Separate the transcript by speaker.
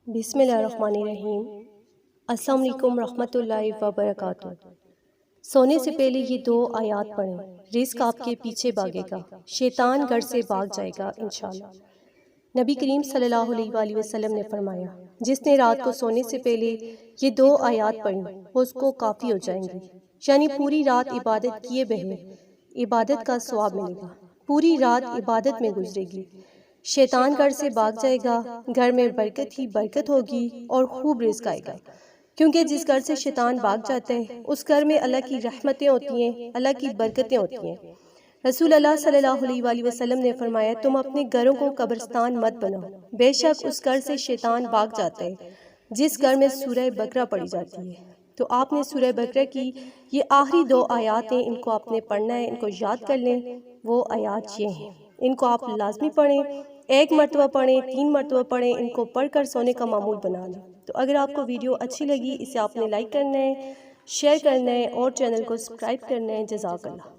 Speaker 1: بسم اللہ الرحمن الرحیم۔ السلام علیکم ورحمۃ اللہ وبرکاتہ۔ سونے سے پہلے یہ 2 آیات پڑھیں، رزق آپ کے پیچھے بھاگے گا، شیطان گھر سے بھاگ جائے گا انشاءاللہ۔ نبی کریم صلی اللہ علیہ وآلہ وسلم نے فرمایا، جس نے رات کو سونے سے پہلے یہ 2 آیات پڑھیں وہ اس کو کافی ہو جائیں گی، یعنی پوری رات عبادت کیے بغیر عبادت کا ثواب ملے گا، پوری رات عبادت میں گزرے گی، شیطان گھر سے بھاگ جائے گا، گھر میں برکت ہی برکت ہوگی اور خوب رزق آئے گا، کیونکہ جس گھر سے شیطان بھاگ جاتا ہے اس گھر میں اللہ کی رحمتیں ہوتی ہیں، اللہ کی برکتیں ہوتی ہیں۔ رسول اللہ صلی اللہ علیہ وآلہ وسلم نے فرمایا، تم اپنے گھروں کو قبرستان مت بناؤ، بے شک اس گھر سے شیطان بھاگ جاتا ہے جس گھر میں سورہ بقرہ پڑھی جاتی ہے۔ تو آپ نے سورہ بقرہ کی یہ آخری 2 آیات ہیں، ان کو آپ نے پڑھنا ہے، ان کو یاد کر لیں۔ وہ آیات یہ ہیں، ان کو آپ لازمی پڑھیں، 1 مرتبہ پڑھیں، 3 مرتبہ پڑھیں، ان کو پڑھ کر سونے کا معمول بنا لیں۔ تو اگر آپ کو ویڈیو اچھی لگی، اسے آپ نے لائک کرنا ہے، شیئر کرنا ہے اور چینل کو سبسکرائب کرنا ہے۔ جزاک اللہ۔